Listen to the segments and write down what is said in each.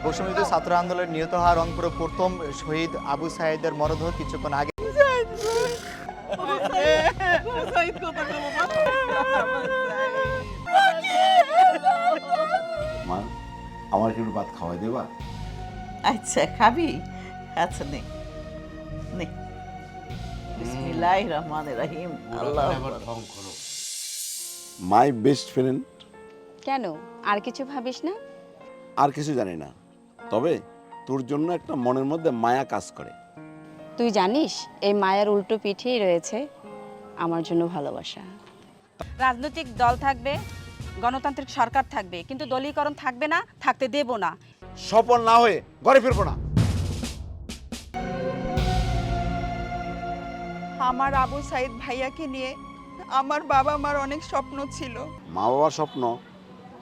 বৈষম্যবিরোধী ছাত্র আন্দোলনে নিহত হওয়া রংপুরের প্রথম শহীদ আবু সাঈদের মরদেহ কিছুক্ষণ আগে মা আমার একটু ভাত খাওয়াই দেবা? আচ্ছা খাবি? আচ্ছা নে নে। বিসমিল্লাহির রহমানির রহিম। আল্লাহু আকবার। My best friend. কেন আর কিছু ভাবিস না? আর কিছু জানি না, তবে তোর জন্য একটা মনের মধ্যে মায়া কাজ করে। তুই জানিস এই মায়ের উল্টো পিঠেই রয়েছে আমার জন্য ভালোবাসা। রাজনৈতিক দল থাকবে, গণতান্ত্রিক সরকার থাকবে, কিন্তু দলীয়করণ থাকবে না, থাকতে দেব না। সফল না হয়ে ঘরে ফিরবো না। আমার আবু সাইদ ভাইয়াকে নিয়ে আমার বাবা মার অনেক স্বপ্ন ছিল। মা বাবার স্বপ্ন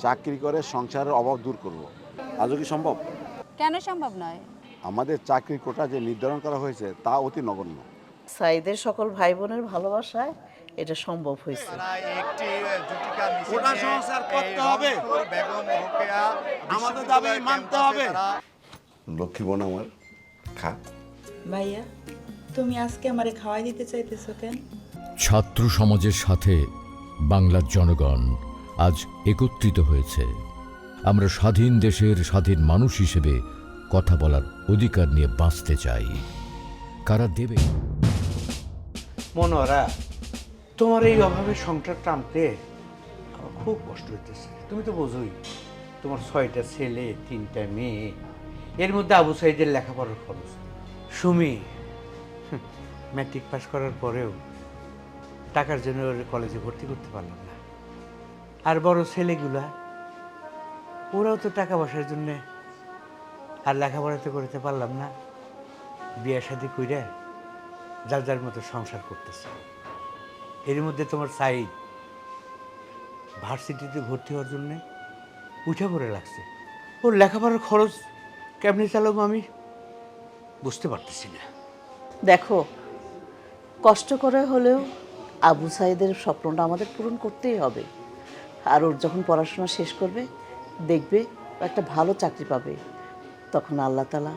চাকরি করে সংসারের অভাব দূর করব। আজও কি সম্ভব? কেন সম্ভব নয়? আমাদের চাকরির কোটা যে নির্ধারণ করা হয়েছে তা অতি নগণ্য। সাইদের সকল ভাই বোনের ভালোবাসায় এটা সম্ভব হয়েছে। একটি জুটিকা মিছিল কোটা নিয়ে সংস্কার করতে এই হবে। রংপুর বেগম রোকেয়া আমাদের দাবি বিশ্ববিদ্যালয় মানতে ক্যাম্পাসে হবে। তারা লক্ষ্মী বোন আমার, খা। ভাইয়া তুমি আজকে আমারে খাওয়াই দিতে চাইতেছো কেন? ছাত্র সমাজের সাথে বাংলার জনগণ আজ একত্রিত হয়েছে। আমরা স্বাধীন দেশের স্বাধীন মানুষ হিসেবে কথা বলার অধিকার নিয়ে বাঁচতে চাই। কারা দেবে? মনোহরা, তোমার এই অভাবে সংসার টানতে আমার খুব কষ্ট হইতেছে। তুমি তো বোঝোই তোমার 6টা ছেলে 3টা মেয়ে, এর মধ্যে আবু সাইদের লেখাপড়ার খরচ। সুমি ম্যাট্রিক পাস করার পরেও টাকার জন্য ওর কলেজে ভর্তি করতে পারলাম না। আর বড় ছেলেগুলা ওরাও তো টাকা পয়সার জন্যে আর লেখাপড়া তো করতে পারলাম না। বিয়ে শাদি কইরা যার যার মতো সংসার করতেছে। এর মধ্যে তোমার সাইড ভার্সিটিতে ভর্তি হওয়ার জন্যে উঠে পড়ে লাগছে। ওর লেখাপড়ার খরচ কেমনি চালাবো আমি বুঝতে পারতেছি না। দেখো, কষ্ট করে হলেও আবু সাইদের স্বপ্নটা আমাদের পূরণ করতেই হবে। আর ওর যখন পড়াশোনা শেষ করবে দেখবে ও একটা ভালো চাকরি পাবে, তখন আল্লাহ তাআলা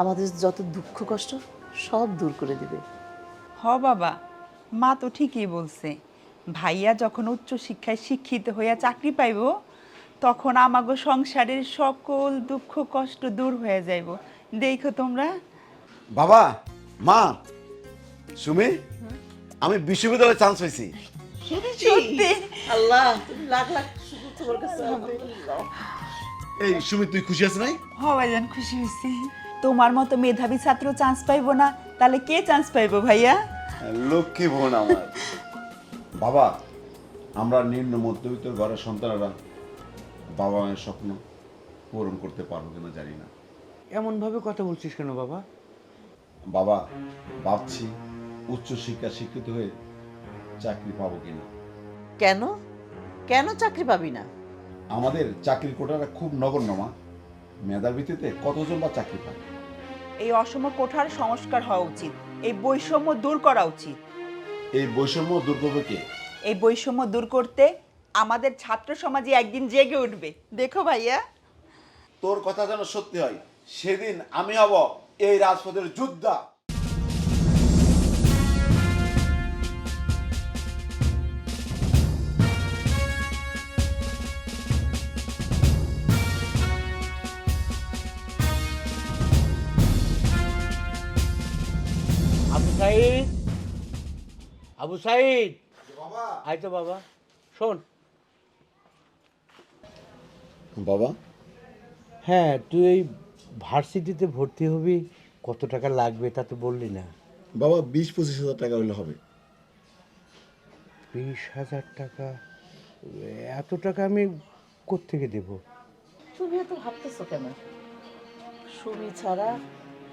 আমাদের যত দুঃখ কষ্ট সব দূর করে দিবে। হ বাবা, মা তো ঠিকই বলছে। ভাইয়া যখন উচ্চ শিক্ষায় শিক্ষিত হইয়া চাকরি পাইব তখন আমাগো সংসারের সকল দুঃখ কষ্ট দূর হয়ে যাইব। দেখো তোমরা। বাবা, মা, সুমি, আমি বিশ্ববিদ্যালয়ে চান্স পেয়েছি। সত্যি? আল্লাহ, তুমি লাখ লাখ শুকর তোমার কাছে। আলহামদুলিল্লাহ। এই সুমি, তুই খুশি আছিস নাই? হ ভাইজান, খুশি হয়েছি। তোমার মতো মেধাবী ছাত্র চান্স পাইবো না, তাহলে কে চান্স পাইবো ভাইয়া? লক্ষ্মী বোন আমার। বাবা, আমরা নিম্ন মধ্যবিত্ত ঘরের সন্তানেরা বাবা মায়ের স্বপ্ন পূরণ করতে পারবো কিনা জানি না। এমনভাবে কথা বলছিস কেন বাবা? বাবা, ভাবছি উচ্চ শিক্ষা শিক্ষিত হয়ে চাকরি পাবো কিনা। কেন কেন চাকরি পাবি না? আমাদের চাকরির কোটাটা খুব নগণ্য মা। মেধার ভিত্তিতে কতজন বা চাকরি পায়? এই অসম কোঠার সংস্কার হওয়া উচিত। এই বৈষম্য দূর করা উচিত। এই বৈষম্য দূর করবে কে? এই বৈষম্য দূর করতে আমাদের ছাত্র সমাজে একদিন জেগে উঠবে। দেখো ভাইয়া। তোর কথা যেন সত্যি হয়, সেদিন আমি হব এই রাজপথের যোদ্ধা। আবু সাইদ, আবু সাইদ, আয় তো বাবা। শোন বাবা, হ্যাঁ, তুই এই ভার্সিটিতে ভর্তি হবি, কত টাকা লাগবে তা তো বললি না। বাবা 20-25 হাজার টাকা হলে হবে। 20,000 টাকা? এত টাকা আমি কোত্থেকে দেব? তুমি এত ভাবতেছো কেন? সুমি ছাড়া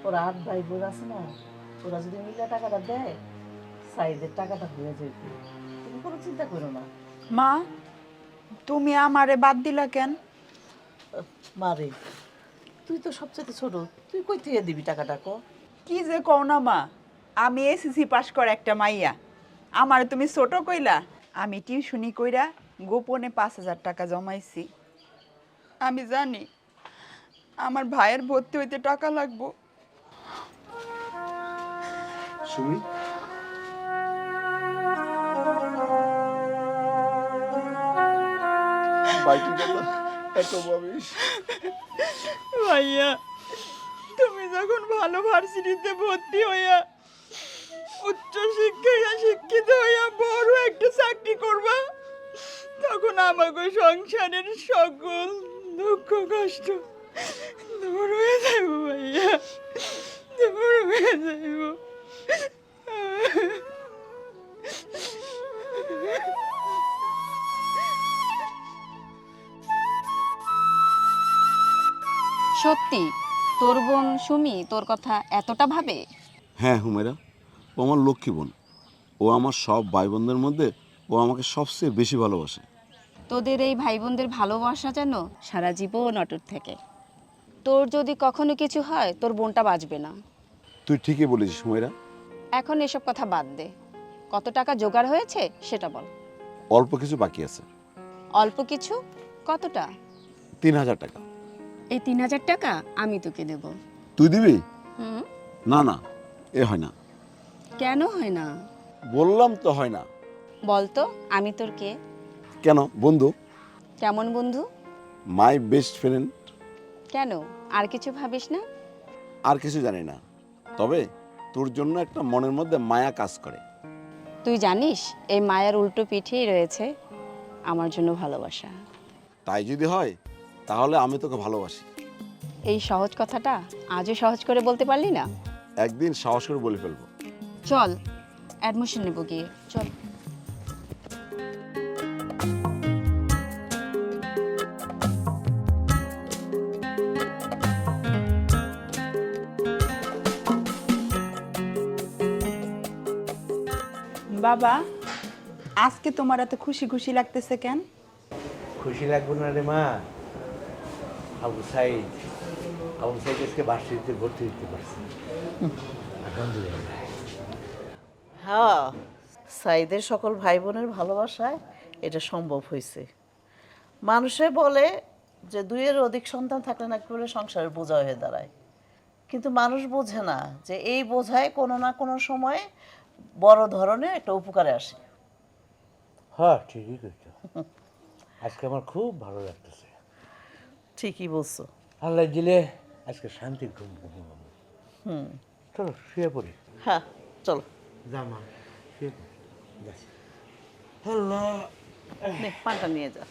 ওর 8 ভাই বোন আছে না, ওরা যদি মিলে টাকাটা দেয় সাইদের টাকাটা হয়ে যাবে। তুমি কোনো চিন্তা করো না। মা, তুমি আমারে বাদ দিলা কেন? মারে, তুই তো সবচেয়ে ছোট, তুই কই থেকে দিবি টাকাটা ক? কি যে কও না মা, আমি এসএসসি পাস করা একটা মাইয়া, আমারে তুমি ছোট কইলা? আমি টিউশনি কইরা গোপনে 5,000 টাকা জমাইছি। আমি জানি আমার ভাইয়ের ভর্তি হইতে টাকা লাগবো। সুমি, বাইকের কথা এত ভাবিস? ভাইয়া, তুমি যখন ভালো ভার্সিটিতে ভর্তি হইয়া উচ্চ শিক্ষায় শিক্ষিত হইয়া বড় একটা চাকরি করবা, তখন আমাকে সংসারের সকল দুঃখ কষ্ট দূর হয়ে যাইব ভাইয়া, দূর হয়ে যাইব। সত্যি তোর বোন সুমি তোর কথা এতটা ভাবে? হ্যাঁ হুমেরা, ও আমার লক্ষ্মী বোন। ও আমার সব ভাই বোনদের মধ্যে ও আমাকে সবচেয়ে বেশি ভালোবাসে। তোদের এই ভাই বোনদের ভালোবাসা যেন সারা জীবন অটুট থেকে। তোর যদি কখনো কিছু হয় তোর বোনটা বাঁচবে না। তুই ঠিকই বলেছিস হুমেরা। এখন এসব কথা বাদ দে, কত টাকা জোগাড় হয়েছে সেটা বল। অল্প কিছু বাকি আছে। অল্প কিছু? কতটা? 3000 টাকা। এই 3000 টাকা আমি তোকে দেব। তুই দিবি? হুম। না না, এ হয় না। কেন হয় না? বললাম তো হয় না। বলতো আমি তোর কে? কেন? বন্ধু। কেমন বন্ধু? My best friend. কেন, আর কিছু ভাবিস না? আর কিছু জানি না, তবে তোর জন্য একটা মনের মধ্যে মায়া কাজ করে। তুই জানিস এই মায়ের উল্টো পিঠেই রয়েছে আমার জন্য ভালোবাসা। তাই যদি হয় তাহলে আমি তোকে ভালোবাসি। এই সহজ কথাটা আজও সহজ করে বলতে পারলি না? একদিন সাহস করে বলে ফেলবো। চল অ্যাডমিশন নেব গিয়ে, চল। বাবা, আজকে তোমার এত খুশি খুশি লাগতেছে কেন? খুশি লাগবে না রে মা, আবু সাইদ আজকে ভার্সিটিতে ভর্তি হতে পারছে। আলহামদুলিল্লাহ। হ্যাঁ, সাইদের সকল ভাই বোনের ভালোবাসায় এটা সম্ভব হয়েছে। মানুষে বলে যে 2-এর অধিক সন্তান থাকলে নাকি বলে সংসারের বোঝা হয়ে দাঁড়ায়, কিন্তু মানুষ বোঝে না যে এই বোঝায় কোনো না কোনো সময়ে বড় ধরনের একটা উপকারে আসে। হ্যাঁ ঠিকই কইছো, আজকে আমার খুব ভালো লাগতেছে। ঠিকই বলছো। আল্লাহ দিলে আজকে শান্তির ঘুম ঘুমাবো। চলো শুয়ে পড়ি। হ্যাঁ চলো। যা মা, শুয়ে পড়ি। আল্লাহ, নে, পানটা নিয়ে যা।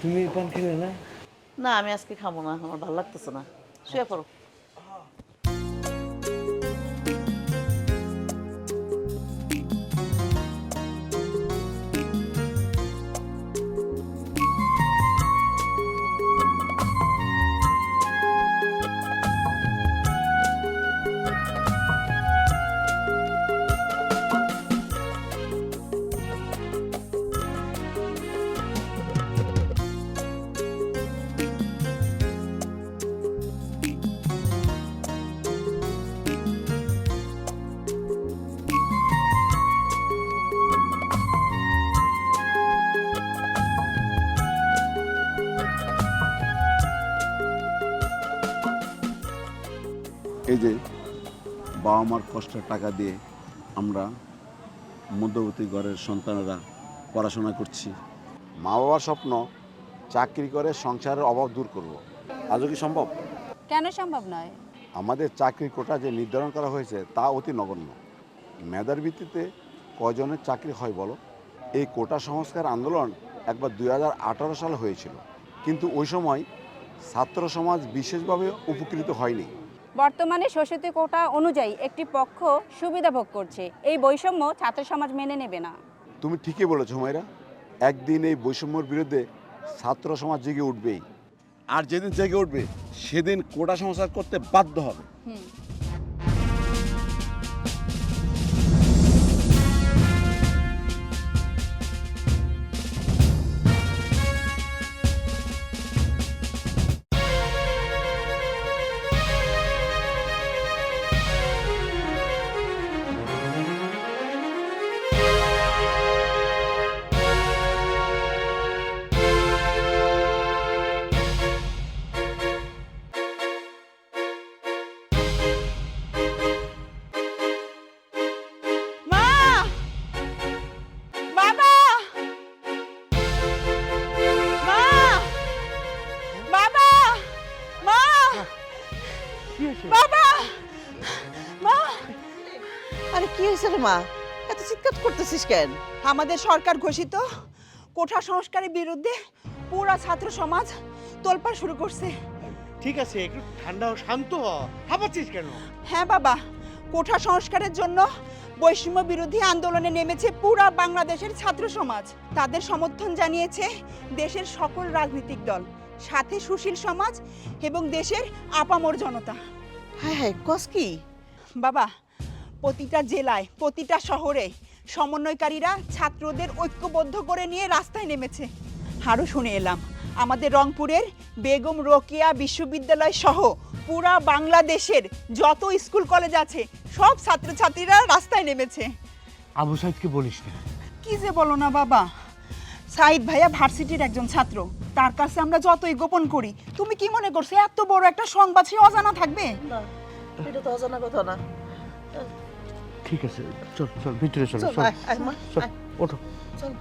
তুমি পান খেলে না? না, আমি আজকে খাবো না, আমার ভালো লাগতেছে না। শুয়ে পড়ো। এই যে বাবা মার কষ্টের টাকা দিয়ে আমরা মধ্যবর্তী ঘরের সন্তানেরা পড়াশোনা করছি। মা বাবার স্বপ্ন চাকরি করে সংসারের অভাব দূর করব। আজও কি সম্ভব? কেন সম্ভব নয়? আমাদের চাকরির কোটা যে নির্ধারণ করা হয়েছে তা অতি নগণ্য। মেধার ভিত্তিতে কয়জনের চাকরি হয় বলো? এই কোটা সংস্কার আন্দোলন একবার 2018 সালে হয়েছিল, কিন্তু ওই সময় ছাত্র সমাজ বিশেষভাবে উপকৃত হয়নি। বর্তমানে শোষিত কোটা অনুযায়ী একটি পক্ষ সুবিধা ভোগ করছে, এই বৈষম্য ছাত্র সমাজ মেনে নেবে না। তুমি ঠিকই বলেছো হুমায়রা, একদিন এই বৈষম্যের বিরুদ্ধে ছাত্র সমাজ জেগে উঠবেই। আর যেদিন জেগে উঠবে সেদিন কোটা সংস্কার করতে বাধ্য হবে। মা এত চিৎকার করতেছিস কেন? আমাদের সরকার ঘোষিত কোঠা সংস্কারের বিরুদ্ধে পুরা ছাত্র সমাজ তোলপাড় শুরু করছে। ঠিক আছে, একটু ঠান্ডা ও শান্ত হ, হাঁপাচ্ছিস কেন? হ্যাঁ বাবা, কোঠা সংস্কারের জন্য বৈষম্য বিরোধী আন্দোলনে নেমেছে পুরা বাংলাদেশের ছাত্র সমাজ। তাদের সমর্থন জানিয়েছে দেশের সকল রাজনৈতিক দল, সাথে সুশীল সমাজ এবং দেশের আপামর জনতা। হ্যাঁ হ্যাঁ, কস কি? বাবা, প্রতিটা জেলায় প্রতিটা শহরে সমন্বয়কারীরা ছাত্রদের ঐক্যবদ্ধ করে নিয়ে রাস্তায় নেমেছে। আরও শুনে এলাম আমাদের রংপুরের বেগম রোকেয়া বিশ্ববিদ্যালয় সহ পুরা বাংলাদেশের যত স্কুল কলেজ আছে সব ছাত্রছাত্রীরা রাস্তায় নেমেছে। আবু সাইদকে বলিস না। কি যে বলো না বাবা, সাইদ ভাইয়া ভার্সিটির একজন ছাত্র, তার কাছে আমরা যতই গোপন করি, তুমি কি মনে করছো এত বড় একটা সংবাদ সে অজানা থাকবে? না, এটা তো অজানা কথা না। ঠিক আছে, চল চল ভিতরে চল, চল, চল আয়, আয় মা, চল, আয়, ওঠো। চল।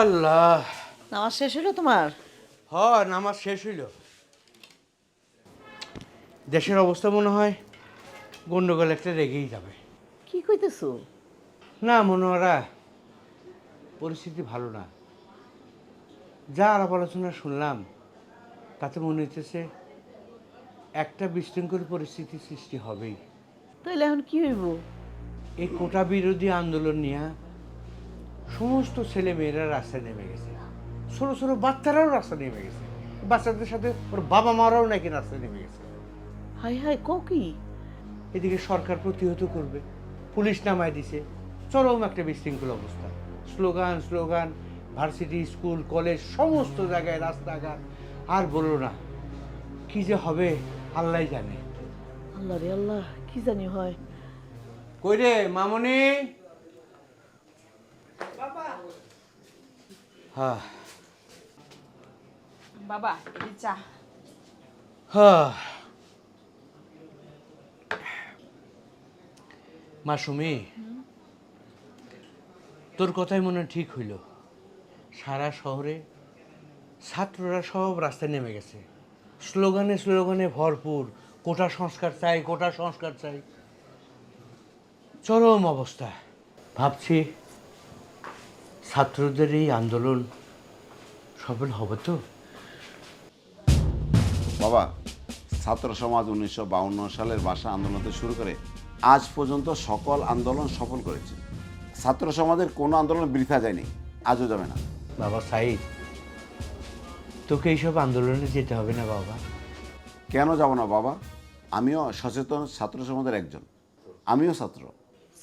আল্লাহ, নামাজ শেষ হলো তোমার? হ, নামাজ শেষ হইল। দেশের অবস্থা মনে হয় গন্ডগোল একটা রেগেই যাবে। কি কইতেছো? না মনোহরা, পরিস্থিতি ভালো না। যা আলাপ আলোচনা শুনলাম তাতে মনে হইতেছে একটা বিশৃঙ্খল পরিস্থিতি সৃষ্টি হবেই। তাইলে এখন কি হইব? এই কোটা বিরোধী আন্দোলন নিয়ে সমস্ত ছেলে মেয়েরা রাস্তায় নেমে গেছে, ছোট ছোট বাচ্চারাও রাস্তায় নেমে গেছে, বাচ্চাদের সাথে ওর বাবা মারাও নাকি রাস্তায় নেমে গেছে। হাই হাই, কও কি? এদিকে সরকার প্রতিহত করবে, পুলিশ নামায় দিছে, চরম একটা বিশৃঙ্খল অবস্থা। Slogan slogan, varsity, school, college, সমস্ত জায়গায় রাস্তাঘাট। আর বলো না, কি যে হবে আল্লাহ জানে। আল্লাহ রে আল্লাহ, কি জানি হয়। কই রে মামনি? হ্যাঁ বাবা, এই চা। হ্যাঁ মাসুমি, তোর কথাই মনে হয় ঠিক হইল। সারা শহরে ছাত্ররা সব রাস্তায় নেমে গেছে, স্লোগানে স্লোগানে ভরপুর, কোটা সংস্কার চাই, কোটা সংস্কার চাই। চরম অবস্থা। ভাবছি ছাত্রদের এই আন্দোলন সফল হবে তো? বাবা, ছাত্র সমাজ 1952 সালের ভাষা আন্দোলন থেকে শুরু করে আজ পর্যন্ত সকল আন্দোলন সফল করেছে। ছাত্র সমাজের কোনো আন্দোলন বৃথা যায়নি, আজও যাবে না। বাবা সাইদ, তোকে এইসব আন্দোলনে যেতে হবে না বাবা। কেন যাব না বাবা? আমিও সচেতন ছাত্র সমাজের একজন, আমিও ছাত্র।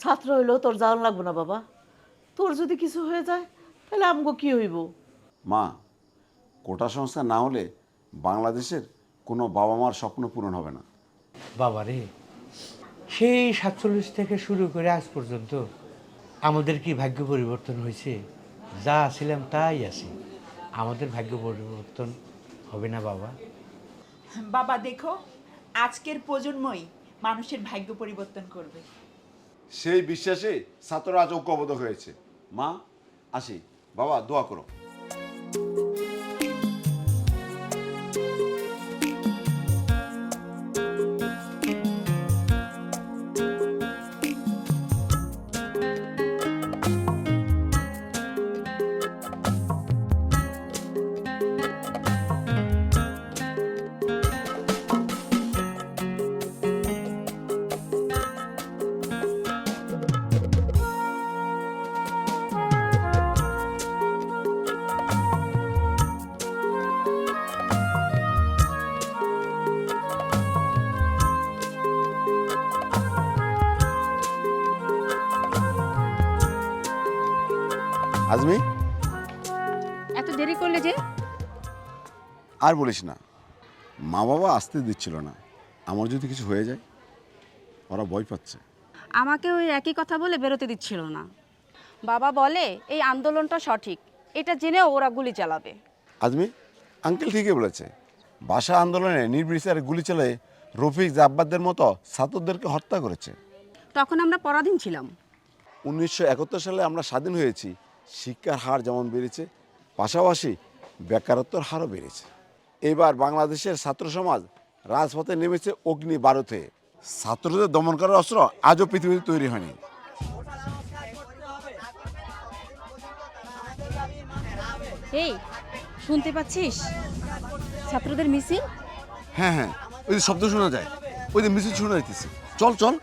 ছাত্র হইলেও তোর যাওয়ান লাগবো না বাবা। তোর যদি কিছু হয়ে যায় তাহলে আমগো কি হইব? মা, কোটা সংস্কার না হলে বাংলাদেশের কোনো বাবা মার স্বপ্ন পূরণ হবে না। বাবা রে, সেই 47 থেকে শুরু করে আজ পর্যন্ত আমাদের কি ভাগ্য পরিবর্তন হয়েছে? যা ছিলাম তাই আছি, আমাদের ভাগ্য পরিবর্তন হবে না বাবা? বাবা দেখো, আজকের প্রজন্মই মানুষের ভাগ্য পরিবর্তন করবে। সেই বিশ্বাসে ছাত্ররা আজ ঐক্যবদ্ধ হয়েছে। মা, আসি। বাবা, দোয়া করো। আজমি, এত দেরি করলে যে? আর বলিস না, মা বাবা আসতে দিচ্ছিল না। আমার যদি কিছু হয়ে যায়, ওরা ভয় পাচ্ছে। আমাকে ওই একই কথা বলে বেরোতে দিচ্ছিল না। বাবা বলে এই আন্দোলনটা সঠিক, এটা জেনেও ওরা গুলি চালাবে। আজমি, আঙ্কেল ঠিকই বলেছে। ভাষা আন্দোলনে নির্বিচারে গুলি চালিয়ে রফিক জাব্বারদের মতো ছাত্রদেরকে হত্যা করেছে। তখন আমরা পরাধীন ছিলাম। 1971 সালে আমরা স্বাধীন হয়েছি। শিক্ষার হার যেমন বেড়েছে, পাশাপাশি বেকারত্বের হারও বেড়েছে। এবার বাংলাদেশের ছাত্র সমাজ রাজপথে নেমেছে অগ্নি বারুদে। ছাত্রদের দমন করার অস্ত্র আজও পৃথিবীতে তৈরি হয়নি। এই শুনতে পাচ্ছিস ছাত্রদের মিছিল? হ্যাঁ হ্যাঁ, ওই যে শব্দ শোনা যায়, ওই যে মিছিল শোনা যাইতেছে। চল চল।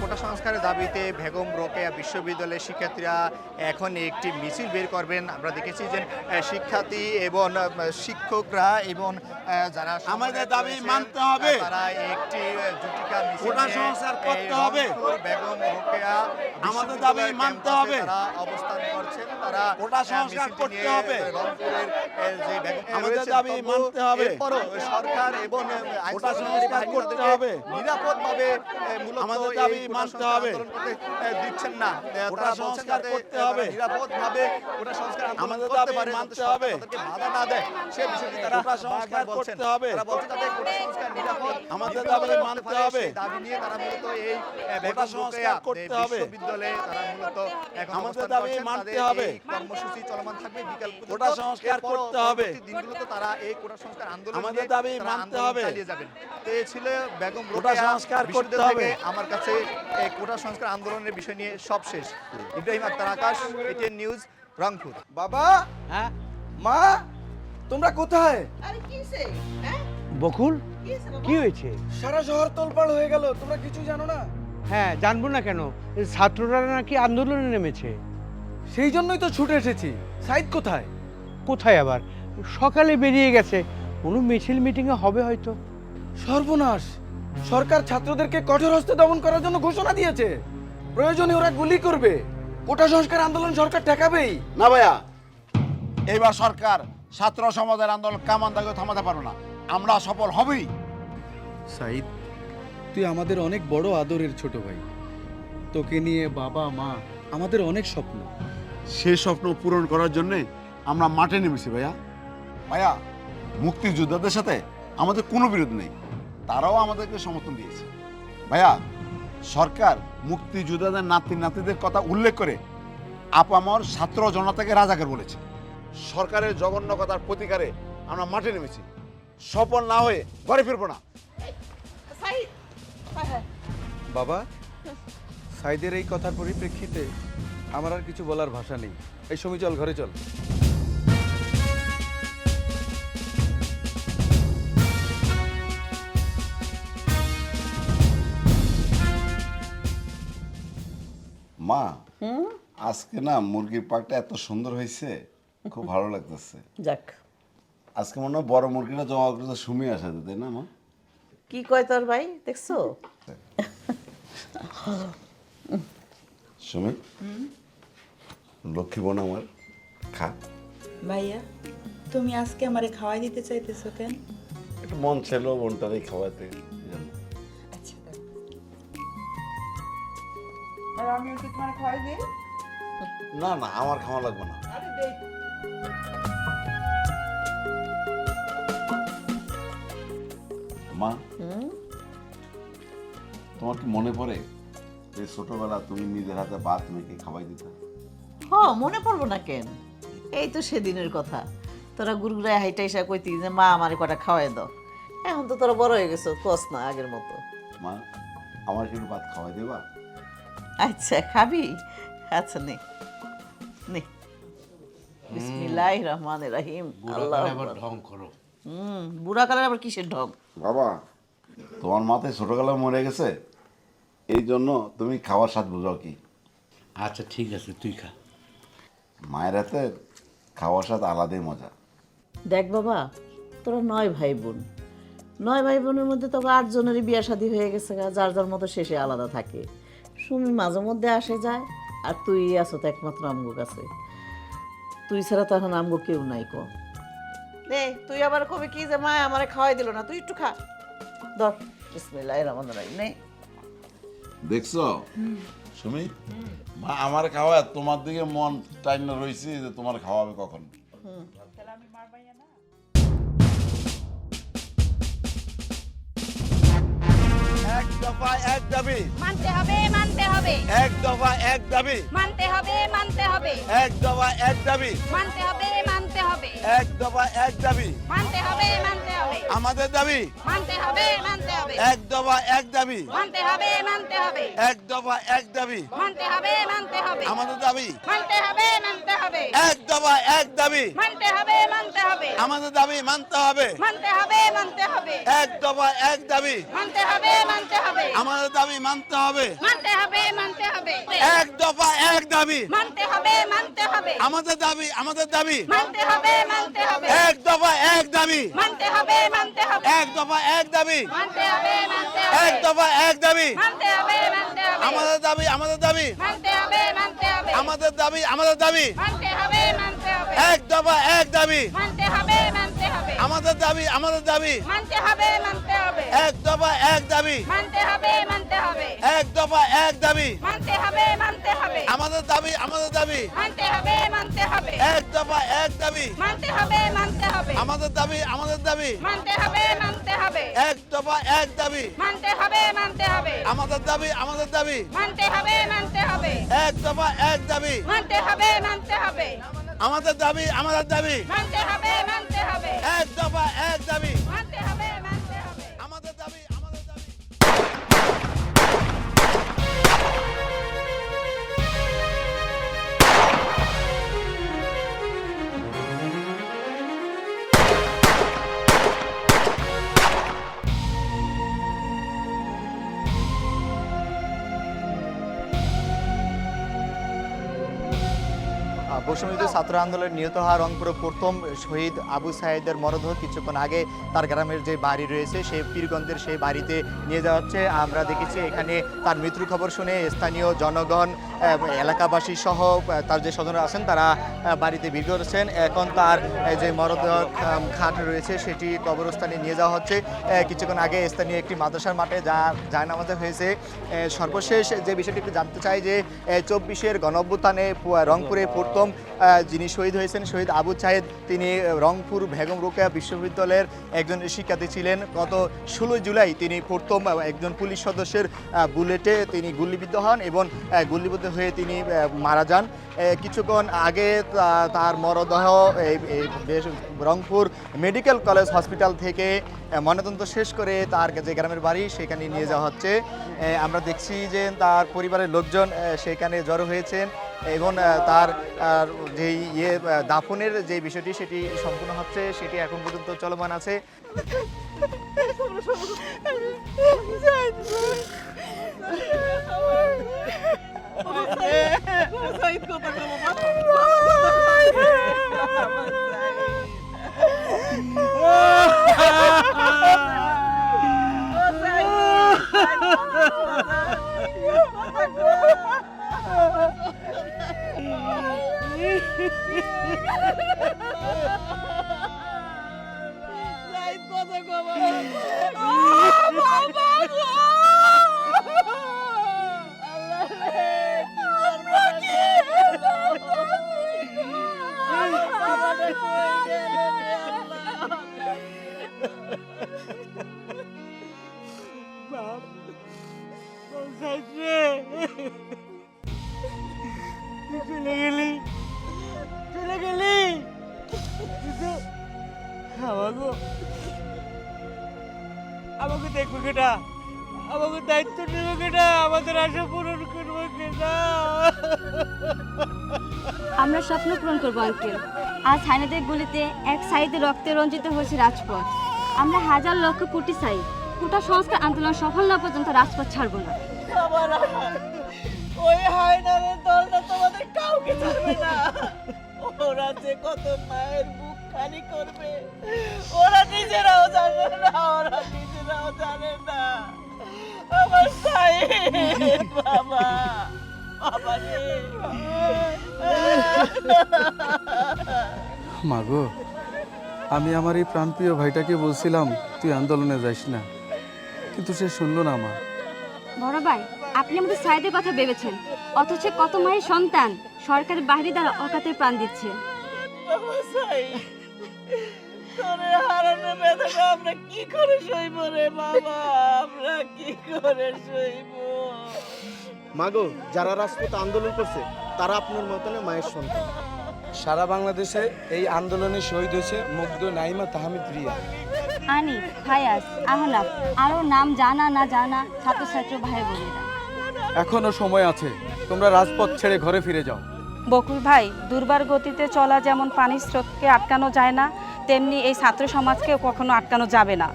কোটা সংস্কারের দাবিতে বেগম রোকেয়া বিশ্ববিদ্যালয়ের শিক্ষার্থীরা এখন একটি মিছিল বের করবেন। আমরা দেখেছি যে শিক্ষার্থী এবং শিক্ষকরা এবং যারা আমাদের দাবি রয়েছে, মানতে হবে। তারা একটি জুটিকা মিছিল কোটা নিয়ে সংস্কার করতে এই হবে। রংপুর বেগম রোকেয়া আমাদের দাবি বিশ্ববিদ্যালয়ের মানতে ক্যাম্পাসে হবে। তারা অবস্থান করছেন। তারা কোটা সংস্কার মিছিলটি করতে নিয়ে হবে। রংপুরের যে বেগম আমাদের রয়েছেন দাবি তবুও মানতে হবে। এরপরও সরকার এবং কোটা আইনশৃঙ্খলা সংস্কার বাহিনী করতে তাদেরকে হবে। নিরাপদভাবে মূলত আমাদের এই দাবি কোটা মানতে সংস্কার হবে। আন্দোলন করতে দিচ্ছেন না। কোটা তারা বলছেন সংস্কার যাতে করতে তারা হবে। নিরাপদভাবে কোটা সংস্কার আন্দোলন আমাদের করতে দাবি পারে, যাতে মানতে সরকার হবে। তাদেরকে বাধা না দেয় সে বিষয়টি তারা কোটা সংস্কার বারবার বলছেন। করতে হবে। তারা বলছেন যাতে কোটা সংস্কার নিরাপদ আমাদের নির্বিঘ্নভাবে দাবি করতে মানতে পারে, হবে। সেই দাবি নিয়ে তারা মূলত এই কোটা বেগম সংস্কার রোকেয়া করতে হবে। বিশ্ববিদ্যালয়ে তারা মূলত এখন আমাদের অবস্থান দাবি করছেন। মানতে তাদের হবে। এই কর্মসূচি চলমান থাকবে বিকাল পর্যন্ত। কোটা সংস্কার এরপরও করতে হবে। পরবর্তী দিনগুলোতে তারা এই কোটা সংস্কার আন্দোলন আমাদের নিয়ে দাবি তারা মানতে আন্দোলন হবে। চালিয়ে যাবেন। তো এই ছিল বেগম কোটা রোকেয়া সংস্কার করতে বিশ্ববিদ্যালয় হবে। থেকে আমার কাছে এই কোটা সংস্কার আন্দোলনের বিষয় নিয়ে সব শেষ। ইব্রাহিম আক্তার আকাশ, এটিএন নিউজ, রংপুর। বাবা, হ্যাঁ মা, তোমরা কোথায়? আরে কিসে? হ্যাঁ বকুল, কি হয়েছে? সারা শহর তোলপাড় হয়ে গেল, তোমরা কিছু জানো না? হ্যাঁ, জানবো না কেন? এই ছাত্ররা নাকি আন্দোলনে নেমেছে। সেই জন্যই তো ছুটে এসেছি। সাইদ কোথায়? কোথায় আবার? সকালে বেরিয়ে গেছে, কোনো মিছিল মিটিংয়ে হবে হয়তো। সর্বনাশ! সরকার ছাত্রদেরকে কঠোর হস্তে দমন করার জন্য ঘোষণা দিয়েছে। প্রয়োজনে ওরা গুলি করবে। কোটা সংস্কার আন্দোলন সরকার ঠেকাবেই। না ভাইয়া, এবার সরকার ছাত্র সমাজের আন্দোলন কামান দাগে থামাতে পারবে না। আমরা সফল হবেই। সাইদ, তুই আমাদের অনেক বড় আদরের ছোট ভাই। তোকে নিয়ে বাবা মা আমাদের অনেক স্বপ্ন। সেই স্বপ্ন পূরণ করার জন্য আমরা মাঠে নেমেছি ভাইয়া। ভাইয়া, মুক্তিযোদ্ধাদের সাথে আমাদের কোনো বিরোধ নেই, তারাও আমাদেরকে সমর্থন দিয়েছে। ভাইয়া, সরকার মুক্তিযোদ্ধাদের নাতি নাতিদের কথা উল্লেখ করে আপামর ছাত্র জনতাকে রাজাকার বলেছে। সরকারের জঘন্য কথার প্রতিকারে আমরা মাঠে নেমেছি। সফল না হয়ে ঘরে ফিরবো না। বাবা, সাইদের এই কথার পরিপ্রেক্ষিতে আমার আর কিছু বলার ভাষা নেই। এই সময় চল, ঘরে চল। মা, আজকে না মুরগির পাকটা এত সুন্দর হয়েছে, খুব ভালো লাগতেছে। যাক, আজকে মনে হয় বড় মুরগিটা জমা করতে সুমি আসা তাই না মা? কি কয় তোর ভাই, দেখছো? সুমি, লক্ষ্মী বোন আমার, খা। ভাইয়া, তুমি আজকে আমারে খাওয়াই দিতে চাইতেছো কেন? একটু মন ছিল বোনটারে খাওয়াতে। আচ্ছা, আর আমি কি তোমার খাওয়াই দিই? না না, আমার খাওয়া লাগবে না। আরে দেই। মা, তোমার কি মনে পড়ে যে ছোটবেলা তুমি নিজের হাতে ভাত মেখে খাওয়াই দিতা? মনে পড়বো না কেন? এই তো সেদিনের কথা, তোরা গুড়গুড়ায় হাইটা এসে কইতি যে মা আমারে কটা খাওয়াই দাও। এখন তো তোরা বড় হয়ে গেছো, কস না আগের মতো। মা, আমার একটু ভাত খাওয়াই দেবা? আচ্ছা খাবি? আচ্ছা নে নে। বিসমিল্লাহির রহমানির রহিম। আল্লাহু আকবার। ঢং করো। বুড়া কালের আবার কিসের ঢং? বাবা, তোমার মাথায় ছোটবেলা মরে গেছে, এই জন্য তুমি খাওয়ার স্বাদ বুঝাও কি? আচ্ছা ঠিক আছে, তুই খা। মায়ের হাতে খাওয়ার স্বাদ আলাদাই মজা। দেখ বাবা, তোরা 9 ভাই বোন, 9 ভাই বোনের মধ্যে তো 8 জনেরই বিয়া শাদী হয়ে গেছে, যার যার মতো শেষে আলাদা থাকে। সুমি মাঝে মধ্যে আসে যায়, আর তুই আছো তো একমাত্র আমগো কাছে। তুই ছাড়া তো এখন আমগো কেউ নাই। নে তুই আবার কবে কি যে মা আমারে খাওয়াই দিল না, তুই একটু খা। ধর, বিসমিল্লাহির রহমানির রহিম। নে। দেখছো সুমি, মা আমার খাওয়া তোমার দিকে মন টাইম রয়েছে যে তোমার খাওয়াবে কখন। এক দফা এক দাবি, মানতে হবে, মানতে হবে, এক দফা এক দাবি, মানতে হবে, মানতে হবে, এক দফা এক দাবি, মানতে হবে, মানতে হবে, এক দফা এক দাবি, মানতে হবে, মানতে হবে, আমাদের দাবি, মানতে হবে, মানতে হবে, এক দফা এক দাবি, মানতে হবে, মানতে হবে, এক দফা এক দাবি, মানতে হবে, মানতে হবে, আমাদের দাবি, মানতে হবে, মানতে হবে, এক দফা এক দাবি, মানতে হবে, মানতে হবে, আমাদের দাবি মানতে হবে, মানতে হবে, মানতে হবে, এক দফা এক দাবি, মানতে হবে, মানতে হবে, আমাদের দাবি মানতে হবে, মানতে হবে, মানতে হবে, এক দফা এক দাবি, মানতে হবে, মানতে হবে, আমাদের দাবি মানতে হবে, মানতে হবে, এক দফা এক দাবি, মানতে হবে, মানতে হবে, এক দফা এক দাবি, মানতে হবে, মানতে হবে, এক দফা এক দাবি, মানতে হবে, মানতে হবে, আমাদের দাবি মানতে হবে, মানতে হবে, আমাদের দাবি, মানতে হবে, মানতে হবে, এক দফা এক দাবি, মানতে হবে, মানতে হবে, আমাদের দাবি, মানতে হবে, মানতে হবে, এক দফা এক দাবি, মানতে হবে, মানতে হবে, এক দফা এক দাবি, মানতে হবে, মানতে হবে, আমাদের দাবি, মানতে হবে, মানতে হবে, এক দফা এক দাবি, মানতে হবে, মানতে হবে, আমাদের দাবি, মানতে হবে, মানতে হবে, এক দফা এক দাবি, মানতে হবে, মানতে হবে, আমাদের দাবি, মানতে হবে, মানতে হবে, এক দফা এক দাবি, মানতে হবে, মানতে হবে, আমাদের দাবি, মানতে হবে, মানতে হবে, এক দফা এক দাবি, মানতে হবে, মানতে হবে। আমাদের দাবি। বৈষম্যবিরোধী ছাত্র আন্দোলনে নিহত হওয়া রংপুরে প্রথম শহীদ আবু সাইদের মরদেহ কিছুক্ষণ আগে তার গ্রামের যে বাড়ি রয়েছে সেই পীরগঞ্জের সেই বাড়িতে নিয়ে যাওয়া হচ্ছে। আমরা দেখেছি এখানে তার মৃত্যুর খবর শুনে স্থানীয় জনগণ, এলাকাবাসী সহ তার যে স্বজনরা আছেন তারা বাড়িতে ভিড় করেছেন। এখন তার যে মরদেহ খাট রয়েছে সেটি কবরস্থানে নিয়ে যাওয়া হচ্ছে। কিছুক্ষণ আগে স্থানীয় একটি মাদ্রাসার মাঠে জায়নামাজে হয়েছে। সর্বশেষ যে বিষয়টি একটু জানতে চাই যে 24-এর গণঅভ্যুত্থানে রংপুরে প্রথম যিনি শহীদ হয়েছেন শহীদ আবু সাইদ, তিনি রংপুর বেগম রোকেয়া বিশ্ববিদ্যালয়ের একজন শিক্ষার্থী ছিলেন। গত 16 জুলাই তিনি প্রথম একজন পুলিশ সদস্যের বুলেটে তিনি গুলিবিদ্ধ হন এবং গুলিবিদ্ধ হয়ে তিনি মারা যান। কিছুক্ষণ আগে তার মরদেহ রংপুর মেডিকেল কলেজ হসপিটাল থেকে ময়নাতদন্ত শেষ করে তার যে গ্রামের বাড়ি সেখানে নিয়ে যাওয়া হচ্ছে। আমরা দেখছি যে তার পরিবারের লোকজন সেখানে জড়ো হয়েছেন এবং তার যে দাফনের যে বিষয়টি সেটি সম্পূর্ণ হচ্ছে, সেটি এখন পর্যন্ত চলমান আছে। আমাদের আমাকে দেখবে কেটা, আমাকে দায়িত্ব নেবে কেটা, আমাদের আশা পূরণ করবে কেটা। আমরা স্বপ্ন পূরণ করবো আঙ্কেল। আজ হাইনাদের গুলিতে এক সাইডে রক্তে রঞ্জিত হয়েছে রাজপথ। আমরা হাজার লক্ষ কোটি চাই, কোটা সংস্কার আন্দোলন সফল না পর্যন্ত রাজপথ ছাড়বো না। ওই হায়নারের দলটা তোমাদের কাউকে ছাড়বে না। ওরা যে কত মায়ের বুক খালি করবে ওরা নিজেরাও জানে না, ওরা নিজেরাও জানে না। আমার সাইদ বাবা, বাবা রে। মাগো, আমি আমার এই প্রাণপ্রিয় ভাইটাকে বলছিলাম তুই আন্দোলনে যাইস না, কিন্তু সে শুনলো না। মা, বড় ভাই, আপনি আমাদের সাইদের কথা ভেবেছেন, অথচ কত মায়ের সন্তান সরকারের বাহিনী দ্বারা অকাতে প্রাণ দিচ্ছে। বাবা সাইদ, তোরে হারানোর বেদনা আমরা কি করে সইব রে বাবা, আমরা কি করে সইব? মাগো, যারা রাজপথে আন্দোলন করছে তারা আপনার মতনে মায়ের সন্তান। সারা বাংলাদেশে এই আন্দোলনে শহীদ হয়েছে মুগ্ধ, নাইমা, তাহমিদ, রিয়া, আনি, ফায়াজ, আহনাফ, আরো নাম জানা না জানা ছাত্রছাত্রী ভাই বোনেরা। এখনো সময় আছে, তোমরা রাজপথ ছেড়ে ঘরে ফিরে যাও। বকুল ভাই, দুর্বার গতিতে চলা যেমন পানির স্রোতকে আটকানো যায় না, তেমনি এই ছাত্র সমাজকেও কখনো আটকানো যাবে না।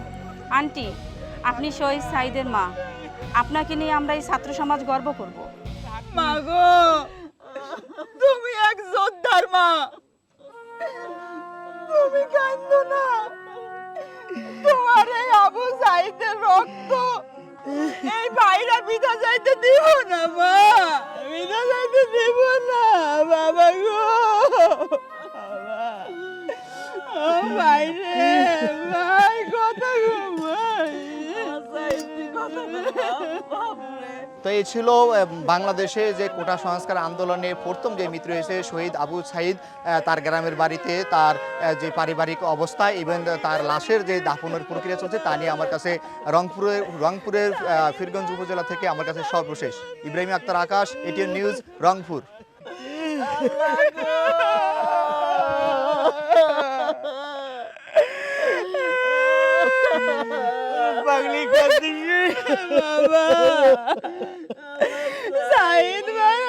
আন্টি, আপনি শহীদ সাইদের মা, আপনাকে নিয়ে আমরা এই ছাত্র সমাজ গর্ব করব। মাগো, তুমি এক যোদ্ধার মা, তুমি কাঁদো না। তোমার এই আবু সাইদের রক্ত এই ভাইরা বিধা যাইতে দিব না মা, বিধা যাইতে দিব না বাবা গো। বাবা, ও ভাই রে, ভাই কথা গো, ভাই কথা বাপরে। তো এই ছিল বাংলাদেশে যে কোটা সংস্কার আন্দোলনে প্রথম যে মৃত্যু হয়েছে শহীদ আবু সাইদ, তার গ্রামের বাড়িতে তার যে পারিবারিক অবস্থা এবং তার লাশের যে দাফনের প্রক্রিয়া চলছে তা নিয়ে আমার কাছে রংপুরের ফিরগঞ্জ উপজেলা থেকে আমার কাছে সর্বশেষ। ইব্রাহিম আক্তার, আকাশ, এটিএন নিউজ, রংপুর। পাগলি কাঁদিস বাবা, সাইদ ভাই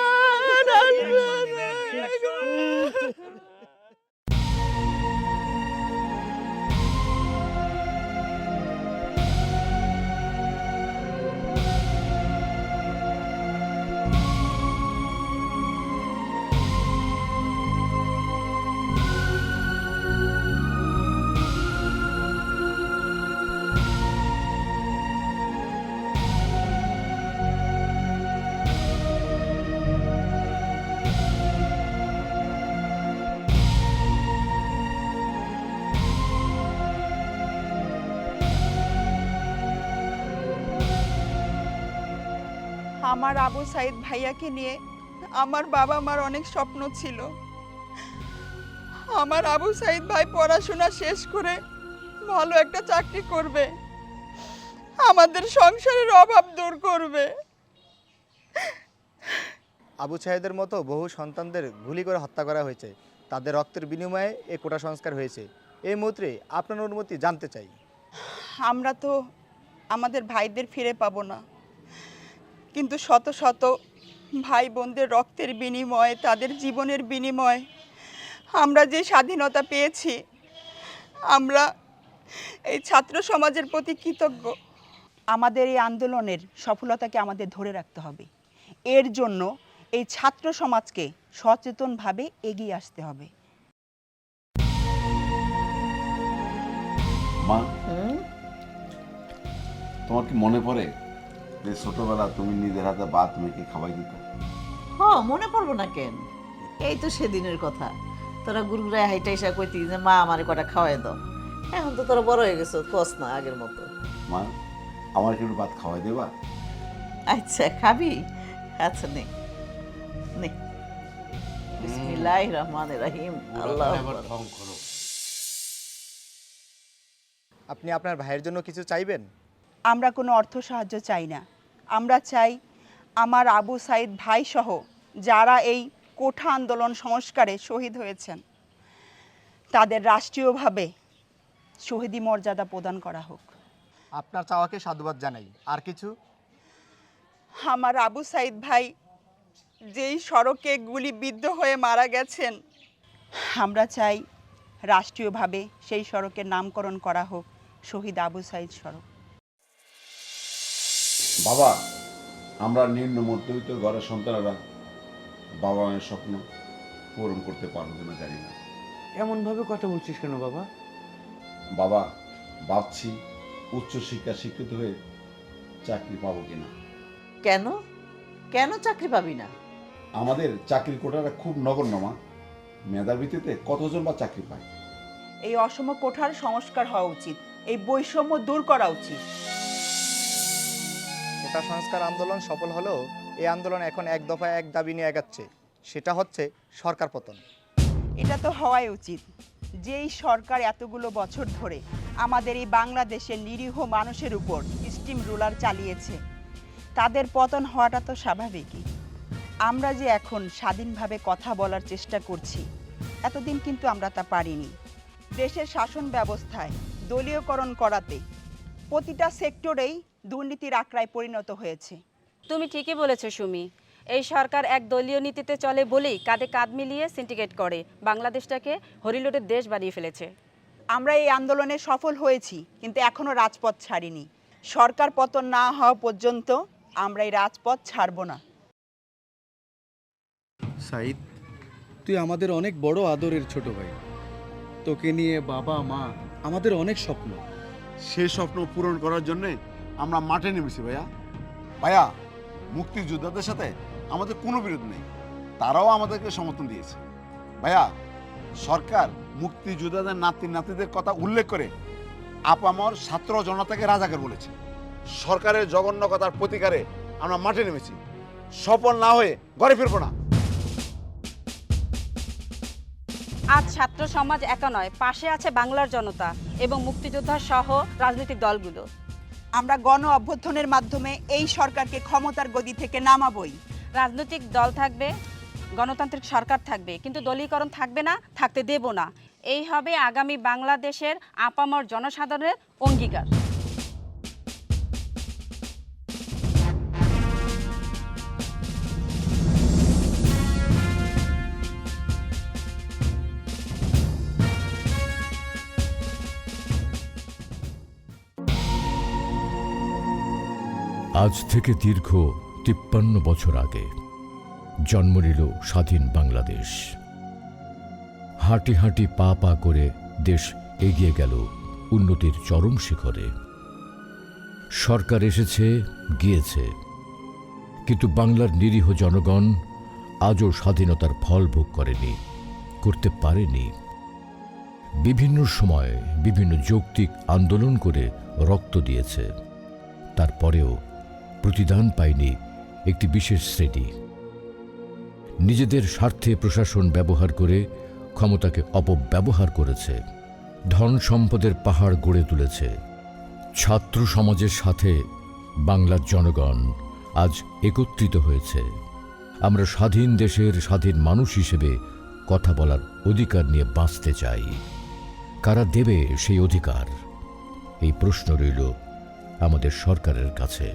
আমার আবু সাইদ ভাইয়াকে নিয়ে আমার বাবা মার অনেক স্বপ্ন ছিল। আমার আবু সাইদ ভাই পড়াশোনা শেষ করে ভালো একটা চাকরি করবে, আমাদের সংসারের অভাব দূর করবে। আবু সাইদের মতো বহু সন্তানদের গুলি করে হত্যা করা হয়েছে, তাদের রক্তের বিনিময়ে এই কোটা সংস্কার হয়েছে। এই মুহূর্তে আপনার অনুমতি জানতে চাই। আমরা তো আমাদের ভাইদের ফিরে পাবো না, কিন্তু শত শত ভাই বোনদের রক্তের বিনিময়ে, তাদের জীবনের বিনিময়ে আমরা যে স্বাধীনতা পেয়েছি, আমরা এই ছাত্র সমাজের প্রতি কৃতজ্ঞ। আমাদের এই আন্দোলনের সফলতাকে আমাদের ধরে রাখতে হবে। এর জন্য এই ছাত্র সমাজকে সচেতনভাবে এগিয়ে আসতে হবে। মা, তোমার কি মনে পড়ে যে ছোটবেলা তুমি নিজের হাতে ভাত মেখে খাওয়াই দিত? মনে পড়বো না কেন? এই তো সেদিনের কথা, তোরা গুরগুরায় হাইটা এসে কইতি যে মা আমারে কটা খাওয়াই দাও। এখন তো তোরা বড় হয়ে গেছো, কস না আগের মতো। মা, আমার কি একটু ভাত খাওয়াই দেবা? আচ্ছা, খাবি? আচ্ছা, নে নে। বিসমিল্লাহির রহমানির রহিম। আল্লাহু আকবার। আপনি আপনার ভাইয়ের জন্য কিছু চাইবেন? আমরা কোনো অর্থ সাহায্য চাই না। আমরা চাই আমার আবু সাইদ ভাই সহ যারা এই কোঠা আন্দোলন সংস্কারে শহীদ হয়েছেন তাদের রাষ্ট্রীয়ভাবে শহীদি মর্যাদা প্রদান করা হোক। আপনার চাওয়াকে সাধুবাদ জানাই। আর কিছু? আমার আবু সাইদ ভাই যেই সড়কে গুলিবিদ্ধ হয়ে মারা গেছেন, আমরা চাই রাষ্ট্রীয়ভাবে সেই সড়কের নামকরণ করা হোক শহীদ আবু সাইদ সড়ক। বাবা, আমরা নিম্ন মধ্যবিত্ত ঘরের সন্তানেরা বাবা মায়ের স্বপ্ন পূরণ করতে পারবো কিনা জানি না। এমনভাবে কথা বলছিস কেন বাবা? বাবা, ভাবছি উচ্চশিক্ষা শিক্ষিত হয়ে চাকরি পাবো কিনা। কেন কেন চাকরি পাবি না? আমাদের চাকরির কোটাটা খুব নগণ্য মা। মেধার ভিত্তিতে কতজন বা চাকরি পায়? এই অসম কোঠার সংস্কার হওয়া উচিত, এই বৈষম্য দূর করা উচিত। কোটা সংস্কার আন্দোলন সফল হলেও এই আন্দোলন এখন এক দফায় এক দাবি নিয়ে এগাচ্ছে, সেটা হচ্ছে সরকার পতন। এটা তো হওয়াই উচিত। যেই সরকার এতগুলো বছর ধরে আমাদের এই বাংলাদেশের নিরীহ মানুষের উপর স্টিম রুলার চালিয়েছে, তাদের পতন হওয়াটা তো স্বাভাবিকই। আমরা যে এখন স্বাধীনভাবে কথা বলার চেষ্টা করছি, এতদিন কিন্তু আমরা তা পারিনি। দেশের শাসন ব্যবস্থায় দলীয়করণ করাতে প্রতিটা সেক্টরেই দুর্নীতির আখড়ায় পরিণত হয়েছে। তুমি ঠিকই বলেছো সুমি। এই সরকার এক দলীয় নীতিতে চলে বলেই কাঁধে কাঁধ মিলিয়ে সিন্ডিকেট করে বাংলাদেশটাকে হরিলুটের দেশ বানিয়ে ফেলেছে। আমরা এই আন্দোলনে সফল হয়েছি, কিন্তু এখনো রাজপথ ছাড়িনি। সরকার পতন না হওয়া পর্যন্ত আমরা এই রাজপথ ছাড়ব না। সাইদ, তুই আমাদের অনেক বড় আদরের ছোট ভাই। তোকে নিয়ে বাবা মা আমাদের অনেক স্বপ্ন। সে স্বপ্ন পূরণ করার জন্য আমরা মাঠে নেমেছি ভাইয়া। ভাইয়া, মুক্তিযোদ্ধাদের সাথে আমাদের কোনো বিরোধ নেই, তারাও আমাদেরকে সমর্থন দিয়েছে। ভাইয়া, সরকার মুক্তিযোদ্ধাদের নাতি নাতিদের কথা উল্লেখ করে আপামর ছাত্র জনতাকে রাজাকার বলেছে। সরকারের জঘন্যতার প্রতিকারে আমরা মাঠে নেমেছি। সফল না হয়ে ঘরে ফিরবো না। আজ ছাত্র সমাজ একা নয়, পাশে আছে বাংলার জনতা এবং মুক্তিযোদ্ধা সহ রাজনৈতিক দলগুলো। আমরা গণ অভ্যুত্থানের মাধ্যমে এই সরকারকে ক্ষমতার গদি থেকে নামাবই। রাজনৈতিক দল থাকবে, গণতান্ত্রিক সরকার থাকবে, কিন্তু দলীয়করণ থাকবে না, থাকতে দেব না। এই হবে আগামী বাংলাদেশের আপামর জনসাধারণের অঙ্গীকার। আজ থেকে দীর্ঘ 53 বছর আগে জন্ম নিল স্বাধীন বাংলাদেশ। হাঁটি হাঁটি পা পা করে দেশ এগিয়ে গেল উন্নতির চরম শিখরে। সরকার এসেছে গিয়েছে, কিন্তু বাংলার নিরীহ জনগণ আজও স্বাধীনতার ফল ভোগ করেনি, করতে পারেনি। বিভিন্ন সময়ে বিভিন্ন যৌক্তিক আন্দোলন করে রক্ত দিয়েছে, তারপরেও প্রতিদান পায়নি একটি বিশেষ শ্রেণী। নিজেদের স্বার্থে প্রশাসন ব্যবহার করে ক্ষমতাকে অপব্যবহার করেছে, ধন সম্পদের পাহাড় গড়ে তুলেছে। ছাত্র সমাজের সাথে বাংলার জনগণ আজ একত্রিত হয়েছে। আমরা স্বাধীন দেশের স্বাধীন মানুষ হিসেবে কথা বলার অধিকার নিয়ে বাঁচতে চাই। কারা দেবে সেই অধিকার? এই প্রশ্ন রইল আমাদের সরকারের কাছে।